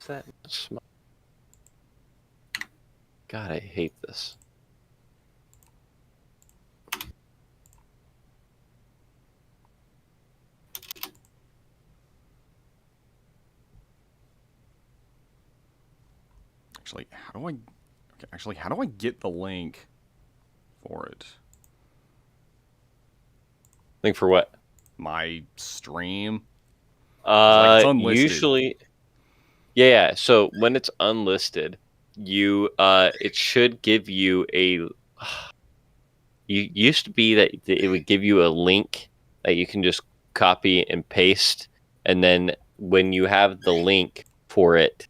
that much smoke? God, I hate this. Actually, how do I get the link for it? Link for what? My stream. It's unlisted. Usually, yeah. So when it's unlisted, it should give you a. You used to be that it would give you a link that you can just copy and paste, and then when you have the link for it,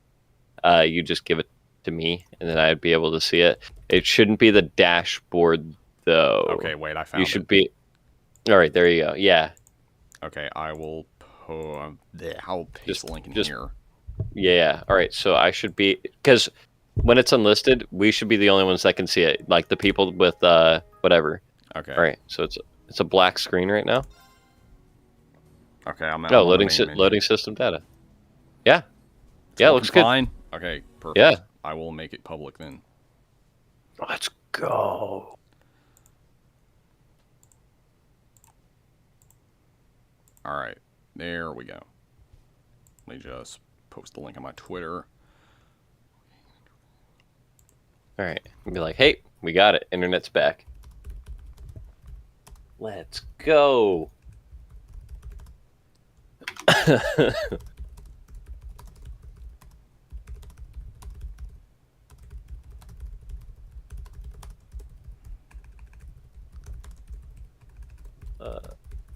you just give it to me, and then I'd be able to see it. It shouldn't be the dashboard though. Okay, wait, I found it. You should be. All right, there you go. Yeah. Okay, I will. I'll paste the link in here. Yeah. All right. So I should be, because when it's unlisted, we should be the only ones that can see it. Like the people with whatever. Okay. All right. So it's a black screen right now. Okay. I'm loading system data. Yeah. Yeah. It looks good. Fine. Okay. Perfect. Yeah. I will make it public then. Let's go. All right. There we go. Let me just post the link on my Twitter. All right. Be like, hey, we got it. Internet's back. Let's go.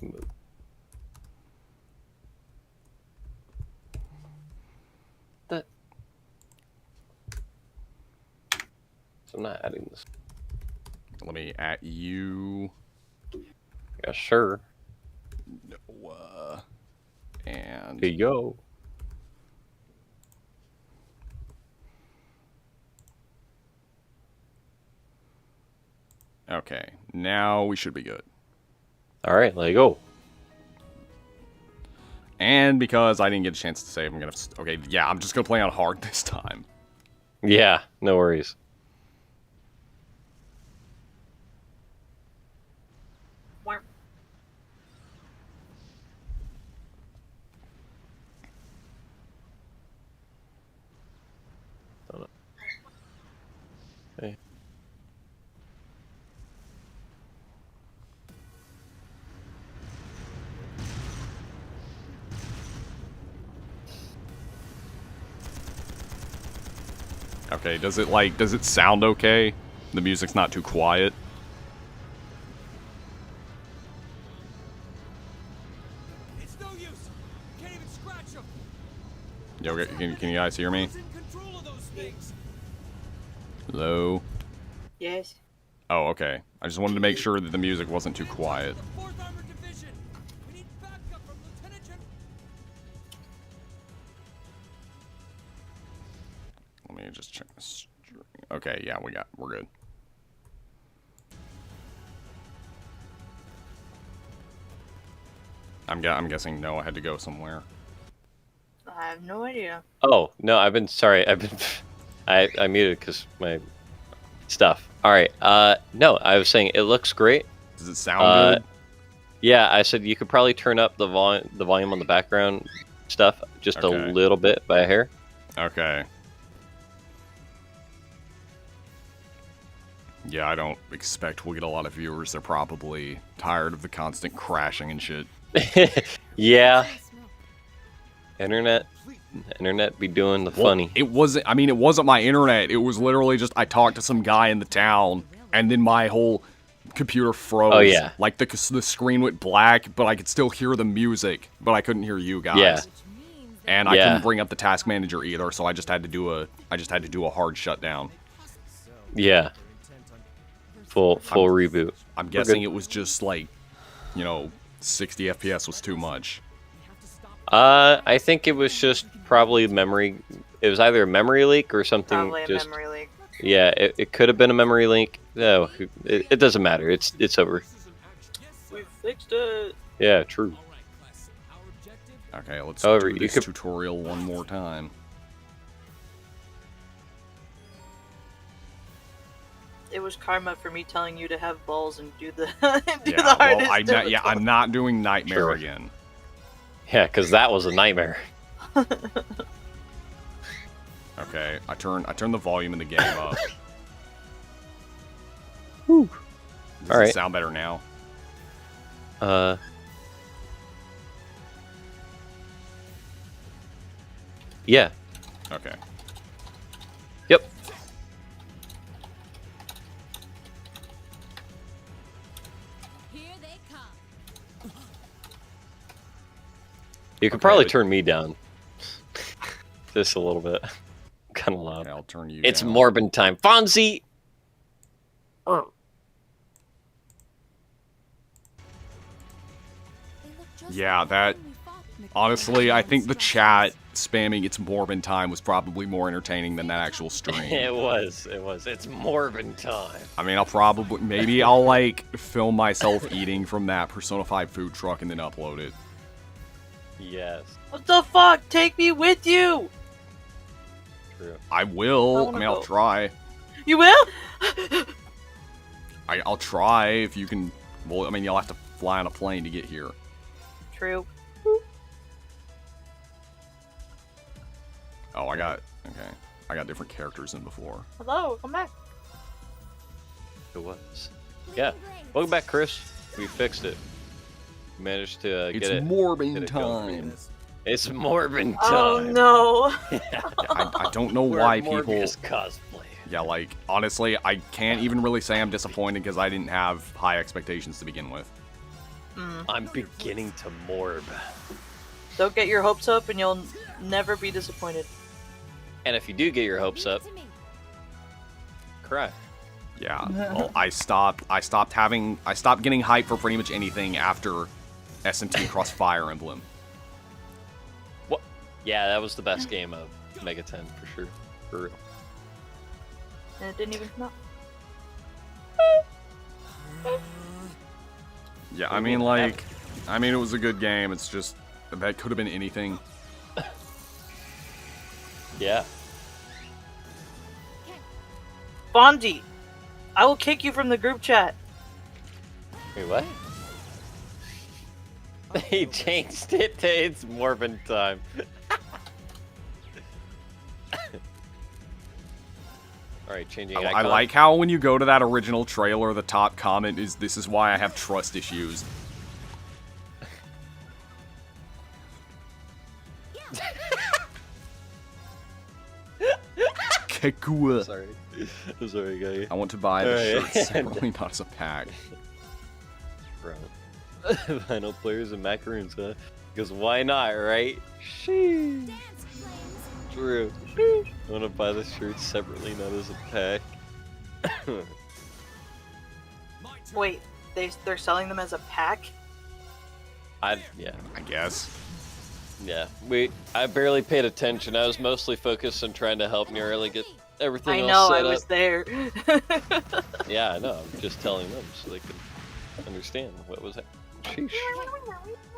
Move. So I'm not adding this. Let me at you. Yeah, sure. No, and here you go. Okay, now we should be good. All right, let go. And because I didn't get a chance to save, I'm gonna. Okay, yeah, I'm just gonna play on hard this time. Yeah, no worries. Hey. Okay, does it sound okay? The music's not too quiet. It's no use. Can't even scratch them. Yo, can you guys hear me? Hello? Yes. Oh, okay. I just wanted to make sure that the music wasn't too quiet. Let me just check the string. Okay, yeah, we're good. I'm guessing Noah had to go somewhere. I have no idea. Oh no, I muted because my stuff. All right. No, I was saying it looks great. Does it sound good? Yeah, I said you could probably turn up the volume on the background stuff just a little bit by a hair. Okay. Yeah, I don't expect we'll get a lot of viewers. They're probably tired of the constant crashing and shit. Yeah. Internet be doing the funny. It wasn't my internet. It was literally just I talked to some guy in the town, and then my whole computer froze. Oh yeah. Like the screen went black, but I could still hear the music, but I couldn't hear you guys. Yeah. And I couldn't bring up the task manager either, so I just had to do a hard shutdown. Yeah. Full reboot. I'm guessing it was just like, 60 FPS was too much. I think it was just probably memory. It was either a memory leak or something. Probably a memory leak. Yeah, it could have been a memory leak. No, it doesn't matter. It's over. We fixed it. Yeah, true. Okay, let's do this tutorial one more time. It was karma for me telling you to have balls and do the do Yeah, the well, hardest. I'm not doing Nightmare Sure. again. Yeah, because that was a nightmare. Okay, I turn the volume in the game up. Whew. Does All it right. sound better now? Yeah. Okay. Yep. Here they come. You could Okay, probably but- turn me down. Just a little bit. Kind of loud. Okay, I'll turn you It's down. Morbin time. Fonzie! Yeah, that... Honestly, I think the chat spamming "It's Morbin time" was probably more entertaining than that actual stream. It was. It's Morbin time. I mean, I'll probably... Maybe I'll, like, film myself eating from that Persona 5 food truck and then upload it. Yes. What the fuck? Take me with you. True. I will. I I wanna mean, I'll go. try. You will? I'll try if you can... Well, I mean, you'll have to fly on a plane to get here. True. Oh, I got... Okay. I got different characters than before. Hello, come back. It was. Yeah. Welcome back, Chris. We fixed it. We managed to get It's it. Morbin get it going for you. time. It's Morbin time. Oh no. I don't know We're why Morbius people... cosplay. Yeah, like, honestly, I can't even really say I'm disappointed because I didn't have high expectations to begin with. I'm beginning to morb. Don't get your hopes up and you'll never be disappointed. And if you do get your hopes up, cry. Yeah, well, I stopped getting hype for pretty much anything after S&T Cross Fire Emblem. What? Yeah, that was the best game of Mega 10 for sure. For real. And it didn't even come out. Yeah, I mean, like, it was a good game. It's just that could have been anything. Yeah. Bondi, I will kick you from the group chat. Wait, what? He changed it to it's Morbin time. Alright, changing I icon. like how when you go to that original trailer, the top comment is, "This is why I have trust issues." Kekua. Sorry. I'm sorry, guy. I want to buy the Alright. shirts separately, not as a pack. Bro. Vinyl players and macaroons, huh? Because why not, right? Sheesh. True. I want to buy the shirts separately, not as a pack. Wait, they're selling them as a pack? Yeah. I guess. Yeah. I barely paid attention. I was mostly focused on trying to help Nurali get everything I else know, set I was up. there. Yeah, I know. I'm just telling them so they can understand what was happening. Sheesh.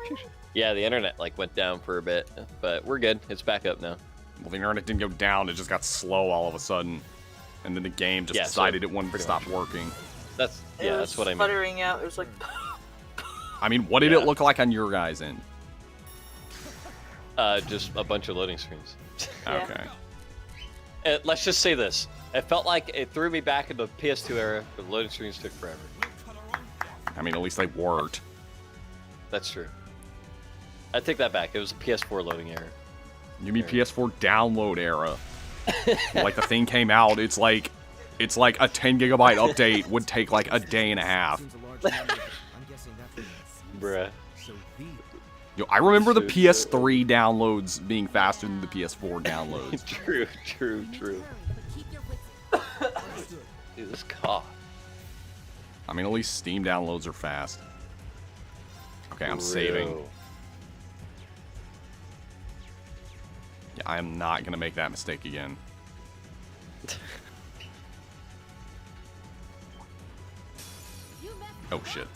Sheesh. Yeah, the internet like went down for a bit, but we're good. It's back up now. Well, the internet didn't go down, it just got slow all of a sudden. And then the game just Yeah, so decided it wanted to pretty stop much. working. That's It yeah, was that's what I mean. sputtering out. It was like, I mean, what did Yeah. it look like on your guys' end? Just a bunch of loading screens. Yeah. Okay. Let's just say this. It felt like it threw me back into the PS2 era, but loading screens took forever. I mean, at least they worked. That's true. I take that back. It was a PS4 loading error. You mean PS4 download era? Like the thing came out, it's like a 10 gigabyte update would take like a day and a half. Seems a large number, but I'm guessing that's Bruh. so the Yo, I remember the So PS3 downloads being faster than the PS4 downloads. True. Dude, this cough. I mean, at least Steam downloads are fast. Okay, I'm saving. Bro. Yeah, I am not gonna make that mistake again. Oh shit.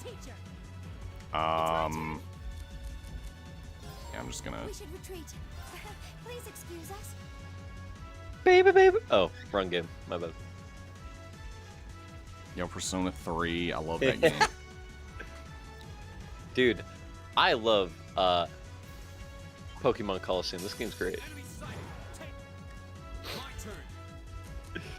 Yeah, I'm just gonna. We should retreat. Please excuse us. Baby. Oh, wrong game. My bad. Yo, Persona 3, I love that game. Dude, I love Pokemon Coliseum. This game's great. Enemy sighted. Take. My turn.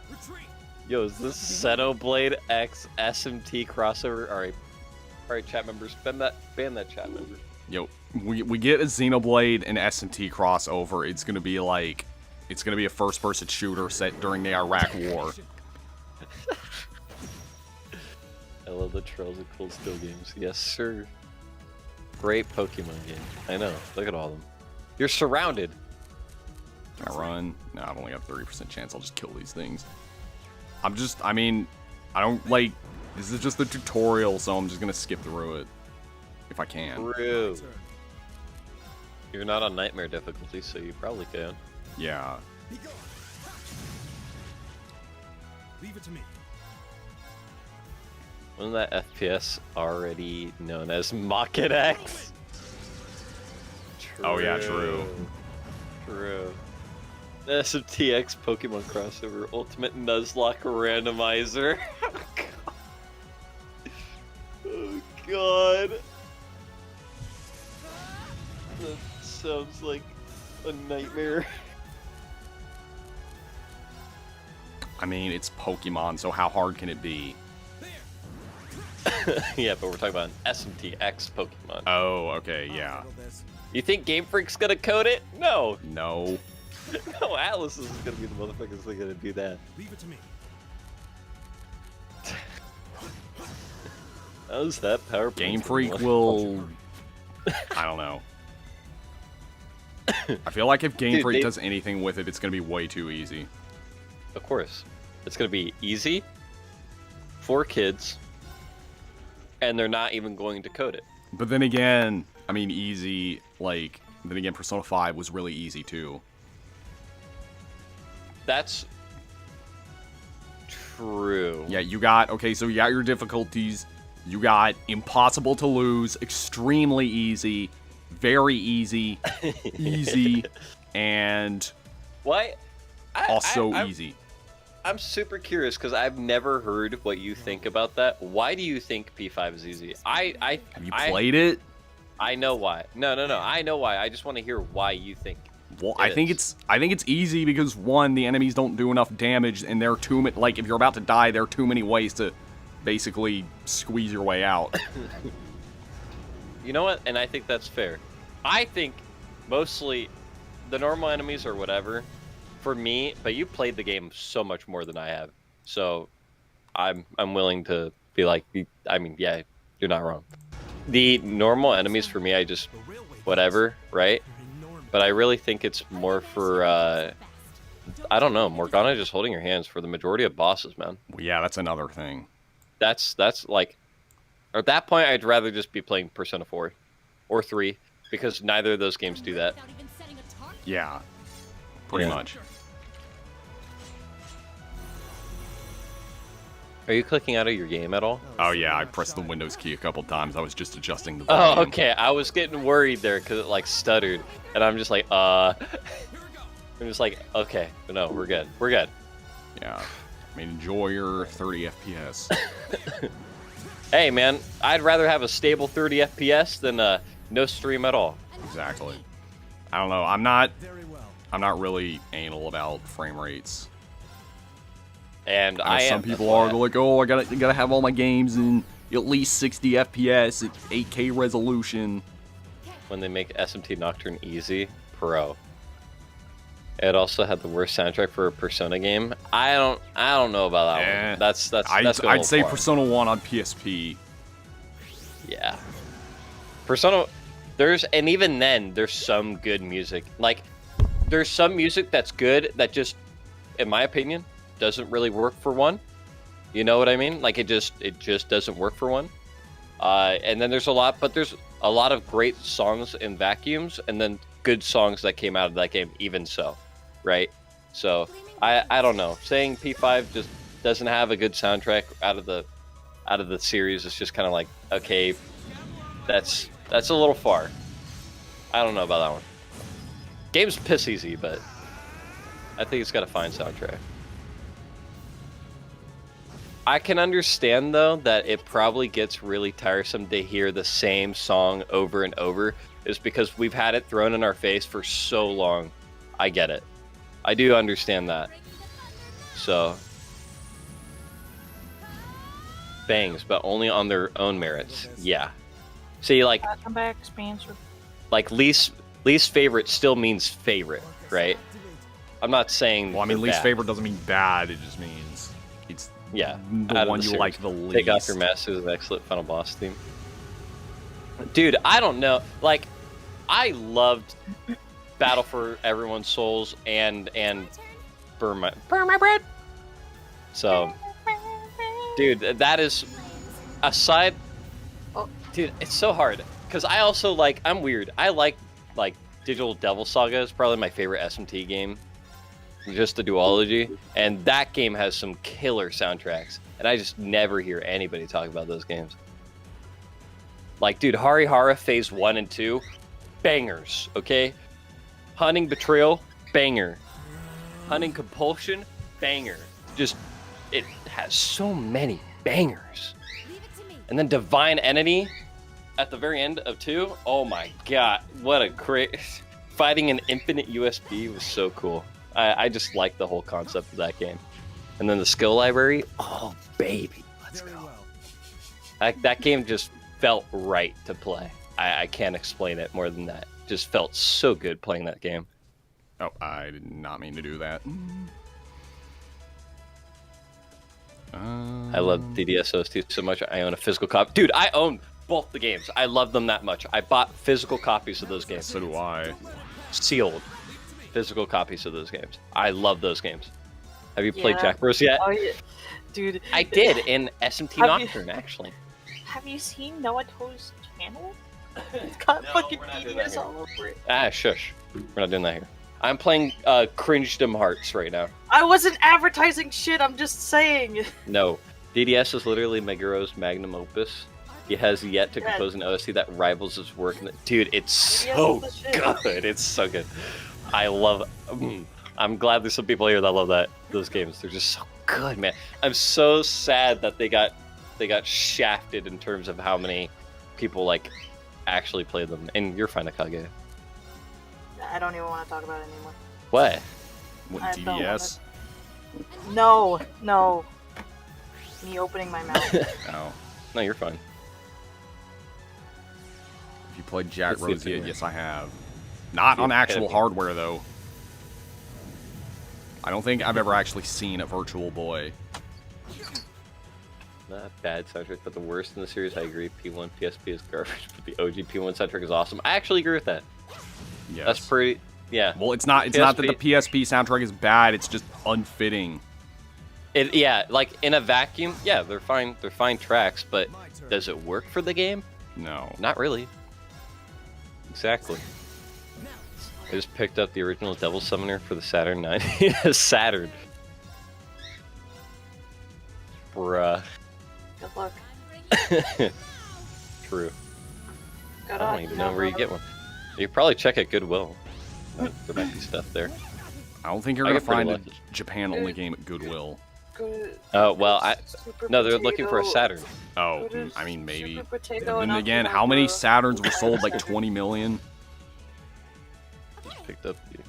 Retreat. Yo, is this Xenoblade X SMT crossover? Alright, chat members, ban that chat member. Yo, we get a Xenoblade and SMT crossover. It's gonna be like, it's gonna be a first-person shooter set during the Iraq War. I love the Trails of Cold Steel games. Yes, sir. Great Pokemon game. I know. Look at all of them. You're surrounded. Can I run? No, I've only got a 30% chance I'll just kill these things. I mean, I don't like, this is just the tutorial, so I'm just gonna skip through it. If I can. True. You're not on Nightmare difficulty, so you probably can. Yeah. Be gone. Leave it to me. Wasn't that FPS already known as Mocket X? Oh, yeah, true. True. SMTX Pokemon crossover Ultimate Nuzlocke Randomizer. Oh god. That sounds like a nightmare. I mean, it's Pokemon, so how hard can it be? Yeah, but we're talking about an SMTX Pokemon. Oh, okay, yeah. Handle this. You think Game Freak's gonna code it? No. No. No, Atlas is gonna be the motherfuckers that are gonna do that. Leave it to me. How's that PowerPoint? Game Freak will... I don't know. I feel like if Game Dude, Freak they- does anything with it, it's gonna be way too easy. Of course. It's gonna be easy for kids, and they're not even going to code it. But then again, I mean, easy, like, then again, Persona 5 was really easy too. That's true. Yeah, you got, okay, so you got your difficulties. You got impossible to lose, extremely easy, very easy, easy, and Why? also I'm- easy. I'm super curious because I've never heard what you think about that. Why do you think P5 is easy? Have you played it? I know why. No. I know why. I just want to hear why you think. Well, I think it's easy because one, the enemies don't do enough damage, and there are too many. Like, if you're about to die, there are too many ways to basically squeeze your way out. You know what? And I think that's fair. I think mostly the normal enemies or whatever for me, but you played the game so much more than I have. So I'm willing to be like, I mean, yeah, you're not wrong. The normal enemies for me, I just whatever, right? But I really think it's more for I don't know, Morgana just holding your hands for the majority of bosses, man. Well, yeah, that's another thing. That's like, at that point, I'd rather just be playing Persona 4 or 3 because neither of those games do that. Without even setting a target. Yeah, pretty Yeah. much. Are you clicking out of your game at all? Oh yeah, I pressed the Windows key a couple times. I was just adjusting the volume. Oh, okay. I was getting worried there because it like stuttered, and I'm just like, I'm just like, okay, no, we're good. We're good. Yeah. I mean, enjoy your 30 FPS. Hey, man, I'd rather have a stable 30 FPS than no stream at all. Exactly. I don't know. I'm not Very well. really anal about frame rates. And I know am. some people are like, oh, I gotta have all my games in at least 60 FPS at 8K resolution. When they make SMT Nocturne easy, pro. It also had the worst soundtrack for a Persona game. I don't know about that one. That's going a I'd little say far. Persona 1 on PSP. Yeah. Persona, and even then, there's some good music. Like, there's some music that's good that just, in my opinion, doesn't really work for one. You know what I mean? Like, it just doesn't work for one. And then there's a lot of great songs in vacuums, and then good songs that came out of that game, even so, right? So, I don't know. Saying P5 just doesn't have a good soundtrack out of the series is just kind of like, okay, that's a little far. I don't know about that one. Game's piss easy, but I think it's got a fine soundtrack. I can understand though that it probably gets really tiresome to hear the same song over and over, is because we've had it thrown in our face for so long. I get it. I do understand that. So bangs, but only on their own merits. Yeah. See, like Come back, Spencer. like least favorite still means favorite, right? I'm not saying. Well, I mean, they're least bad. favorite doesn't mean bad. It just means it's Yeah, the out of one the you series. like the least. Take off your Masters of Excellent Final Boss theme. Dude, I don't know. Like, I loved Battle for Everyone's Souls and Burn My Bread. So, dude, that is aside. Oh. Dude, it's so hard because I also like. I'm weird. I like Digital Devil Saga is probably my favorite SMT game. Just the duology, and that game has some killer soundtracks, and I just never hear anybody talk about those games. Like, dude, Harihara Phase 1 and 2, bangers, okay? Hunting Betrayal, banger. Hunting Compulsion, banger. Just, it has so many bangers. Leave it to me. And then Divine Entity at the very end of 2, oh my god, what a great... Fighting an infinite USB was so cool. I just like the whole concept of that game. And then the skill library, oh baby, let's go. That game just felt right to play. I can't explain it more than that. Just felt so good playing that game. Oh, I did not mean to do that. I love DDSOS2 so much. I own a physical copy. Dude, I own both the games. I love them that much. I bought physical copies of those games. So do I. Sealed physical copies of those games. I love those games. Have you played Yeah. Jack Bros yet? Oh yeah, dude. I did in SMT Have you- Nocturne, actually. Have you seen Noah Toe's channel? It's got No, fucking we're not doing that DDS here. all over it. Ah, shush. We're not doing that here. I'm playing Cringedom Hearts right now. I wasn't advertising shit. I'm just saying. No. DDS is literally Meguro's magnum opus. He has yet to Yeah. compose an OST that rivals his work. Dude, it's DDS so is the shit. good. It's so good. I love. I'm glad there's some people here that love those games. They're just so good, man. I'm so sad that they got shafted in terms of how many people like actually play them. And you're fine, Akage. I don't even want to talk about it anymore. What? What, I don't DDS? No, no. Me opening my mouth. Oh. No, you're fine. If you played Jack Let's see if Rose yet, they- yes I have. Not Yeah, on actual gotta be. hardware though. I don't think I've ever actually seen a Virtual Boy. Not bad soundtrack, but the worst in the series. I agree. P1 PSP is garbage, but the OG P1 soundtrack is awesome. I actually agree with that. Yes. That's pretty. Yeah. Well, it's not that the PSP soundtrack is bad, it's just unfitting. Yeah, like in a vacuum, yeah, they're fine. They're fine tracks, but does it work for the game? No. Not really. Exactly. I just picked up the original Devil Summoner for the Saturn 9. Saturn. Bruh. Good luck. True. Good I don't luck, even know where you get one. You probably check at Goodwill. There might be stuff there. I don't think you're I gonna get pretty find a lucky. Japan-only game at Goodwill. Good. Oh, well, Super no, they're looking for a potato. Saturn. Oh, Good I mean maybe. Super potato Then and again, Akira how many Pro. Saturns were sold? Like 20 million? Just picked up the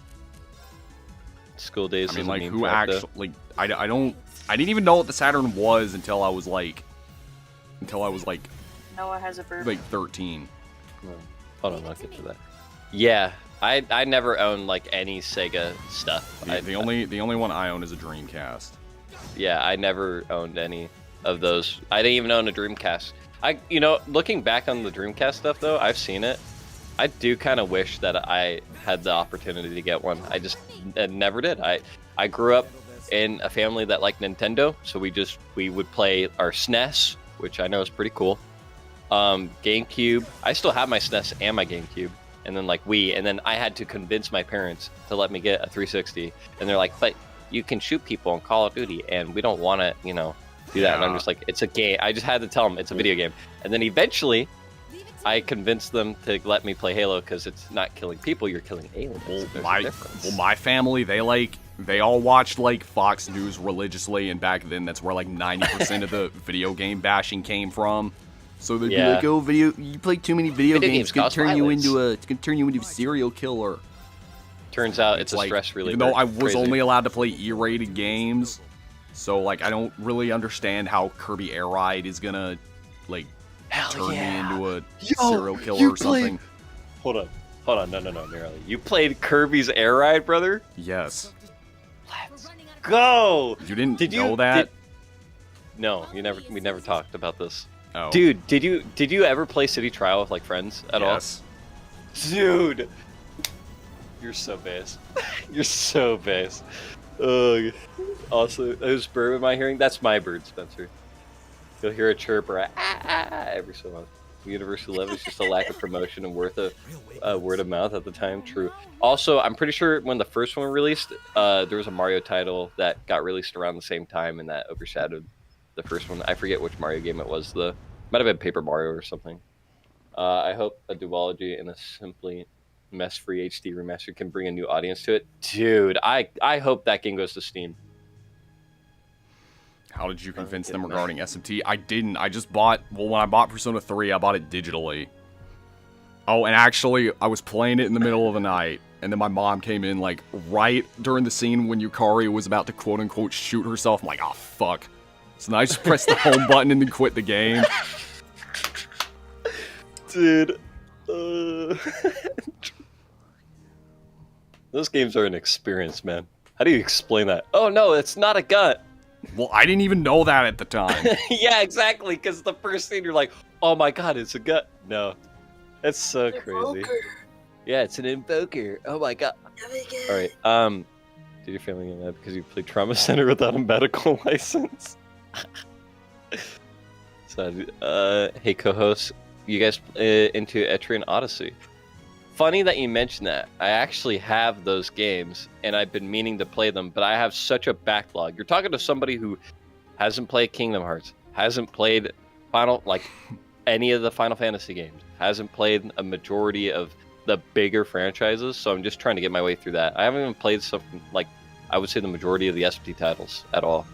School Days. I mean, is a like meme who fact, though. actually? Like I didn't even know what the Saturn was until I was like, Noah has a bird. 13. No. Hold on, I'll get to that. Yeah, I never owned like any Sega stuff. The only one I own is a Dreamcast. Yeah, I never owned any of those. I didn't even own a Dreamcast. Looking back on the Dreamcast stuff though, I've seen it. I do kind of wish that I had the opportunity to get one. I just never did. I grew up in a family that liked Nintendo, so we would play our SNES, which I know is pretty cool. GameCube. I still have my SNES and my GameCube, and then like Wii, and then I had to convince my parents to let me get a 360, and they're like, "But you can shoot people in Call of Duty, and we don't want to, do that." And I'm Yeah. just like, "It's a game." I just had to tell them it's a video game, and then eventually, I convinced them to let me play Halo because it's not killing people, you're killing aliens. Well, my family, they all watched like Fox News religiously, and back then that's where like 90% of the video game bashing came from. So they'd be like, "Oh, you play too many video games, it's gonna turn you into a serial killer." Turns out it's a like, stress reliever. Even though I was only allowed to play E-rated games, so like I don't really understand how Kirby Air Ride is gonna like turn me into a serial killer or something. Hold on, no, Merrily. You played Kirby's Air Ride, brother? Yes. Let's go! You didn't know that? No, we never talked about this. Oh. Dude, did you ever play City Trial with like friends at all? Yes. Dude, you're so bass. You're so bass. Ugh. Also, whose bird am I hearing? That's my bird, Spencer. You'll hear a chirp or a every so often. Universal love is just a lack of promotion and word of mouth at the time. True. Also, I'm pretty sure when the first one released, there was a Mario title that got released around the same time, and that overshadowed the first one. I forget which Mario game it was. Might have been Paper Mario or something. I hope a duology and a simply mess-free HD remaster can bring a new audience to it. Dude, I hope that game goes to Steam. How did you convince them regarding SMT? I didn't. I just bought... Well, when I bought Persona 3, I bought it digitally. Oh, and actually, I was playing it in the middle of the night, and then my mom came in, like, right during the scene when Yukari was about to quote-unquote shoot herself. I'm like, oh, fuck. So then I just pressed the home button and then quit the game. Dude. Those games are an experience, man. How do you explain that? Oh, no, it's not a gun. Well, I didn't even know that at the time. Yeah, exactly, because the first thing you're like, oh my god, it's a gun. No. That's so crazy. Yeah, it's an invoker. Oh my god. Alright, did your family get mad because you played Trauma Center without a medical license? So, hey co-host, you guys into Etrian Odyssey? Funny that you mentioned that. I actually have those games, and I've been meaning to play them, but I have such a backlog. You're talking to somebody who hasn't played Kingdom Hearts, hasn't played any of the Final Fantasy games, hasn't played a majority of the bigger franchises, so I'm just trying to get my way through that. I haven't even played something like, I would say, the majority of the SPT titles at all,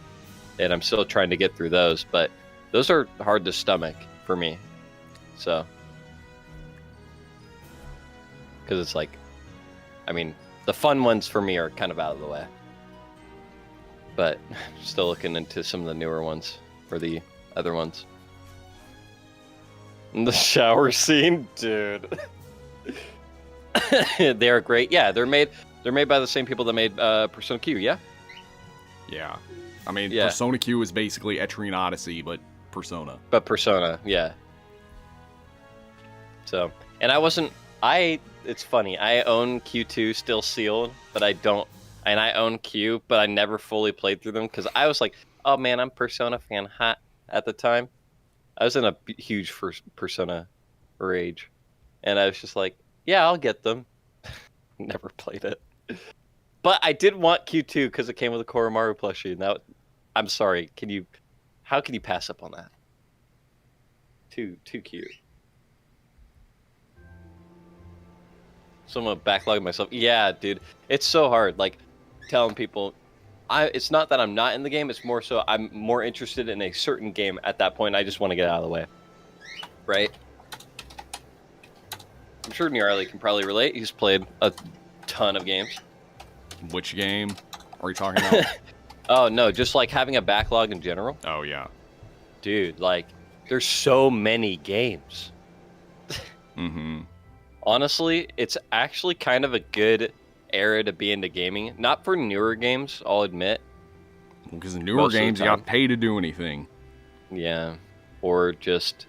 and I'm still trying to get through those, but those are hard to stomach for me, so... Because it's like, I mean, the fun ones for me are kind of out of the way. But still looking into some of the newer ones, or the other ones. And the shower scene, dude. They are great. Yeah, they're made by the same people that made Persona Q, yeah? Yeah. I mean, yeah. Persona Q is basically Etrian Odyssey, but Persona. But Persona, yeah. So, and it's funny, I own Q2 still sealed, but I don't, and I own Q, but I never fully played through them, because I was like, oh man, I'm Persona fan hot at the time. I was in a huge Persona rage, and I was just like, yeah, I'll get them. Never played it. But I did want Q2, because it came with a Koromaru plushie, and that, I'm sorry, how can you pass up on that? Too cute. So I'm gonna backlog myself. Yeah, dude, it's so hard. Like, telling people, it's not that I'm not in the game. It's more so I'm more interested in a certain game at that point. I just want to get out of the way, right? I'm sure Nearly can probably relate. He's played a ton of games. Which game are you talking about? Oh no, just like having a backlog in general. Oh yeah, dude. Like, there's so many games. Mm-hmm. Honestly, it's actually kind of a good era to be into gaming. Not for newer games, I'll admit. Because in newer games, you got to pay to do anything. Yeah. Or just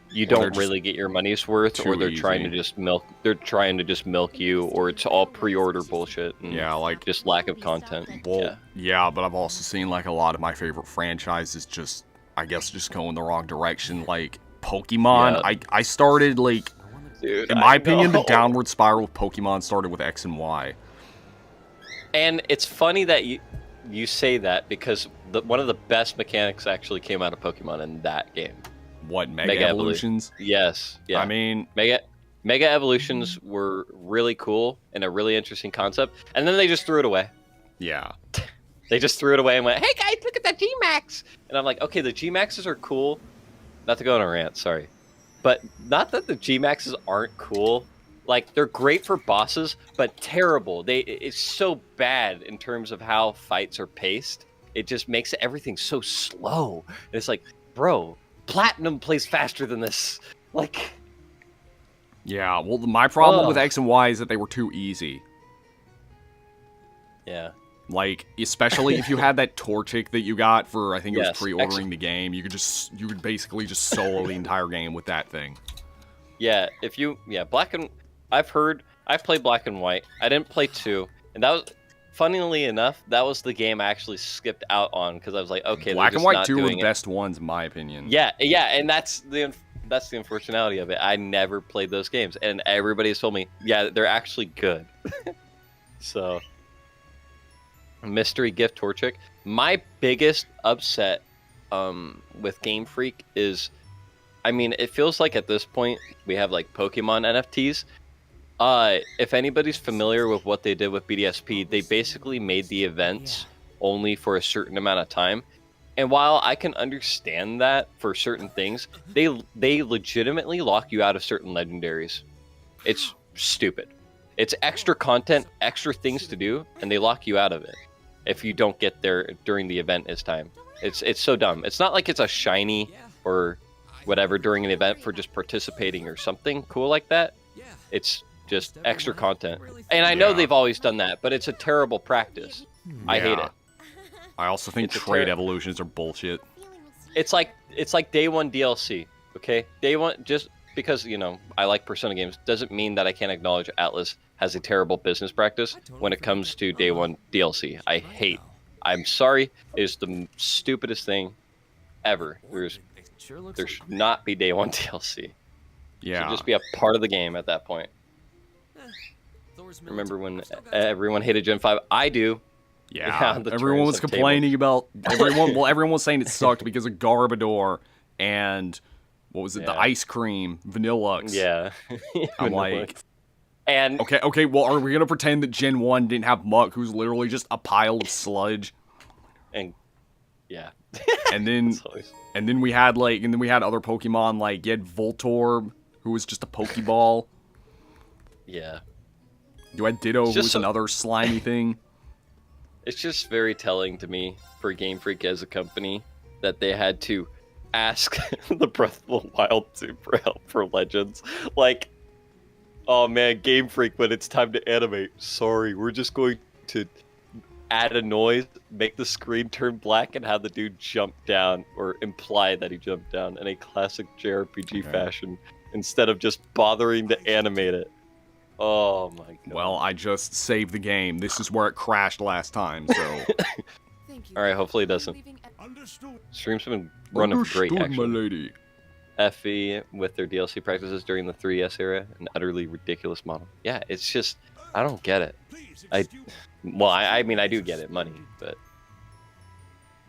you don't really get your money's worth, or they're trying to just milk you, or it's all pre-order bullshit. And yeah, like just lack of content. Well, yeah, but I've also seen like a lot of my favorite franchises just, I guess, just go in the wrong direction. Like Pokemon, yeah. I started like... Dude, in my opinion, the downward spiral of Pokemon started with X and Y. And it's funny that you say that, because one of the best mechanics actually came out of Pokemon in that game. What, Mega, Mega Evolutions? Yes. Yeah. I mean, Mega Evolutions were really cool and a really interesting concept, and then they just threw it away. yeah. They just threw it away and went, "Hey guys, look at that G-Max!" And I'm like, "Okay, the G-Maxes are cool." Not to go on a rant, sorry, but not that the G-Maxes aren't cool. Like, they're great for bosses, but terrible. It's so bad in terms of how fights are paced. It just makes everything so slow. And it's like, bro, Platinum plays faster than this. Like, Yeah, well, my problem with Ugh. X and Y is that they were too easy. yeah. Like, especially if you had that Torchic that you got for, I think it was Yes, pre-ordering the game, you could basically just solo the entire game with that thing. Yeah, I've played Black and White. I didn't play 2, and that was, funnily enough, that was the game I actually skipped out on because I was like, okay, Black they're and just White not 2 are doing the it. best ones, in my opinion. Yeah, and that's the unfortunality of it. I never played those games, and everybody's told me, yeah, they're actually good. So, Mystery Gift Torchic. My biggest upset with Game Freak is, I mean, it feels like at this point we have like Pokemon NFTs. If anybody's familiar with what they did with BDSP, they basically made the events only for a certain amount of time. And while I can understand that for certain things, they legitimately lock you out of certain legendaries. It's stupid. It's extra content, extra things to do, and they lock you out of it if you don't get there during the event is time. It's so dumb. It's not like it's a shiny or whatever during an event for just participating or something cool like that. It's just extra content. And I know they've always done that, but it's a terrible practice. I hate it. I also think It's a trade terror. evolutions are bullshit. It's like day one DLC, okay? Day one, just because, you know, I like Persona games doesn't mean that I can't acknowledge Atlas has a terrible business practice when it comes to day one DLC. I'm sorry, it is the stupidest thing ever. There should not be day one DLC. It Yeah. should just be a part of the game at that point. Remember when everyone hated Gen 5? I do. Yeah, the everyone was Tourism complaining about everyone was saying it sucked because of Garbodor and what was it, the Yeah. ice cream, Vanillux. Yeah. I'm like, and okay, well, are we gonna pretend that Gen 1 didn't have Muck, who's literally just a pile of sludge? and yeah. And then It's always- we had other Pokemon, like you had Voltorb, who was just a Pokeball. yeah. You had Ditto, who just was so- another slimy thing. It's just very telling to me for Game Freak as a company that they had to ask the Breath of the Wild 2 for help for Legends. Like, oh man, Game Freak, when it's time to animate, sorry, we're just going to add a noise, make the screen turn black, and have the dude jump down, or imply that he jumped down in a classic JRPG fashion, instead of just bothering to animate it. Oh my god. Well, I just saved the game. This is where it crashed last time, so... Alright, hopefully it doesn't. Streams have been running great, Understood, actually. my lady. FE with their DLC practices during the 3DS era, an utterly ridiculous model. Yeah, it's just, I don't get it. I mean, I do get it, money, but